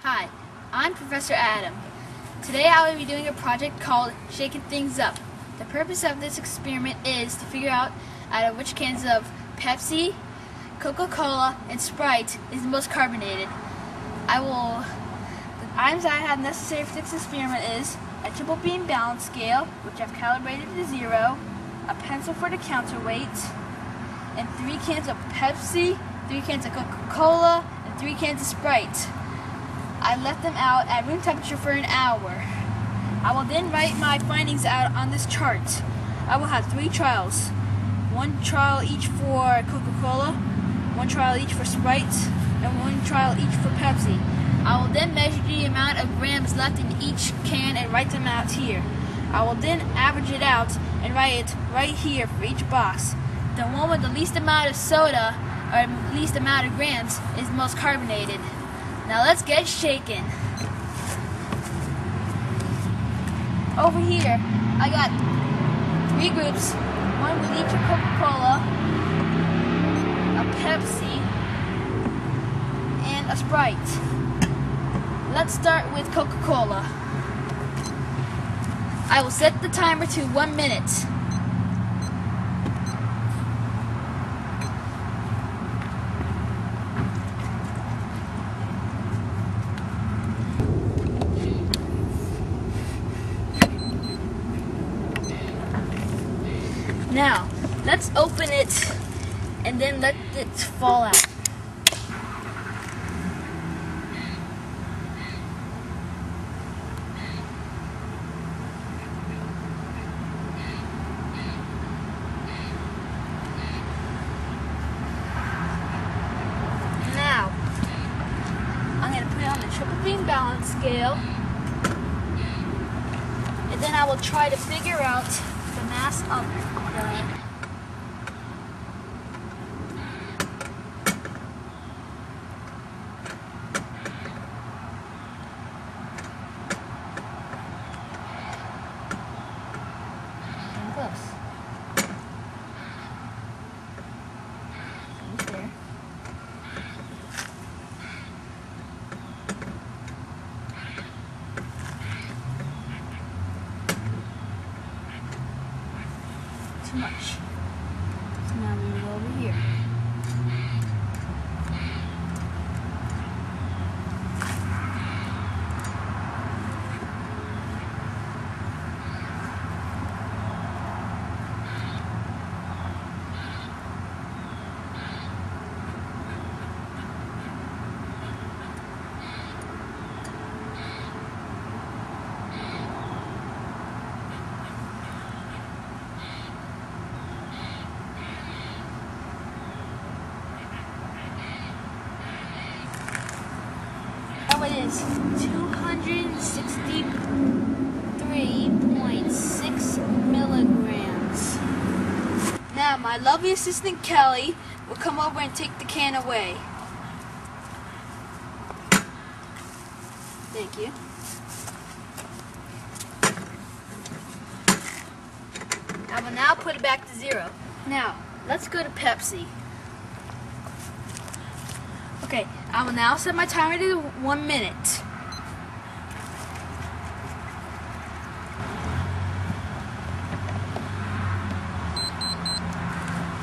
Hi, I'm Professor Adam. Today I will be doing a project called Shaking Things Up. The purpose of this experiment is to figure out of which cans of Pepsi, Coca Cola, and Sprite is the most carbonated. The items I have necessary for this experiment is a triple beam balance scale, which I've calibrated to 0, a pencil for the counterweight, and 3 cans of Pepsi, 3 cans of Coca Cola, and 3 cans of Sprite. I left them out at room temperature for an hour. I will then write my findings out on this chart. I will have 3 trials. 1 trial each for Coca Cola, 1 trial each for Sprite, and 1 trial each for Pepsi. I will then measure the amount of grams left in each can and write them out here. I will then average it out and write it right here for each box. The one with the least amount of soda or least amount of grams is the most carbonated. Now let's get shaken. Over here, I got 3 groups, 1 with each of Coca-Cola, a Pepsi, and a Sprite. Let's start with Coca-Cola. I will set the timer to 1 minute. Now, let's open it and then let it fall out. Now, I'm going to put it on the triple beam balance scale, and then I will try to figure out the mass of the close. There. Too much. So now we go over here. It is 263.6 milligrams. Now my lovely assistant Kelly will come over and take the can away. Thank you. I will now put it back to 0. Now, let's go to Pepsi. Okay, I will now set my timer to 1 minute.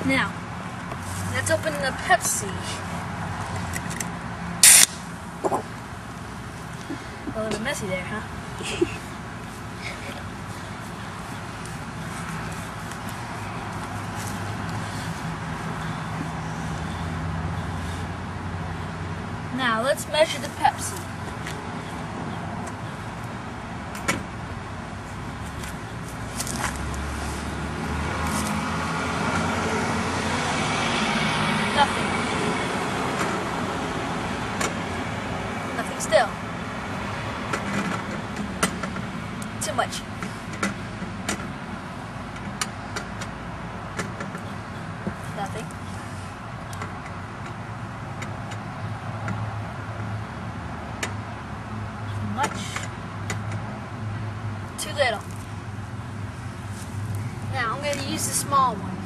Now, let's open the Pepsi. A little messy there, huh? Now let's measure the Pepsi. Nothing. Nothing still. Too much. Nothing. Much. Too little. Now I'm going to use the small one.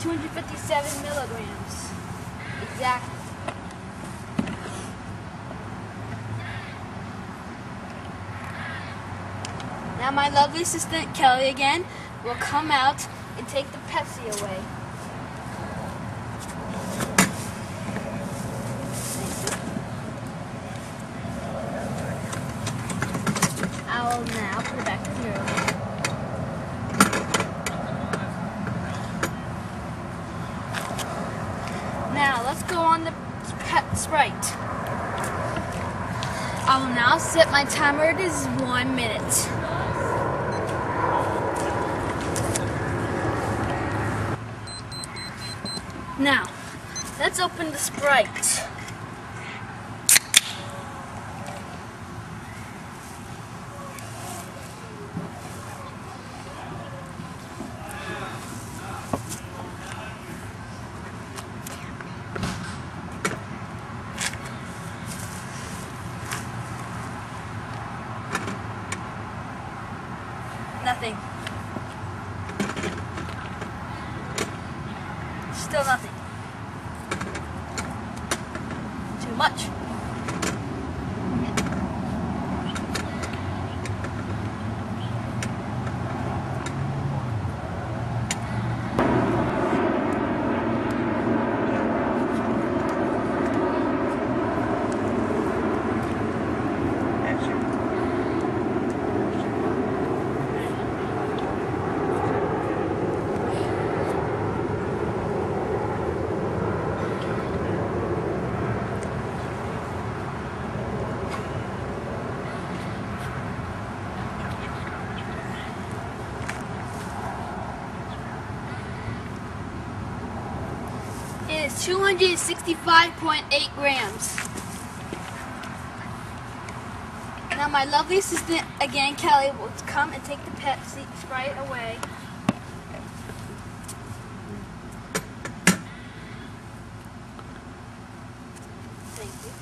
257 milligrams. Exactly. Now my lovely assistant Kelly again will come out and take the Pepsi away. I will now put it back to 0. Now let's go on the Sprite. I will now set my timer. It is 1 minute. Now, let's open the Sprite. Nothing. Still nothing. Too much. It is 265.8 grams. Now my lovely assistant, again Kelly, will come and take the Pepsi Sprite away. Thank you.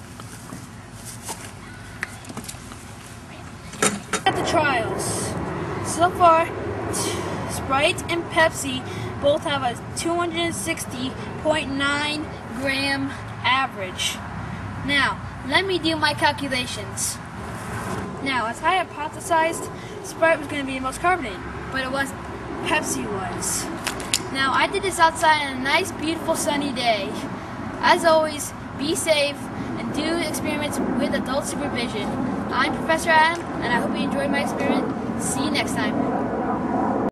At the trials. So far, Sprite and Pepsi both have a 260.9 gram average. Now, let me do my calculations. Now, as I hypothesized, Sprite was going to be the most carbonated, but it wasn't. Pepsi was. Now, I did this outside on a nice, beautiful, sunny day. As always, be safe and do experiments with adult supervision. I'm Professor Adam, and I hope you enjoyed my experiment. See you next time.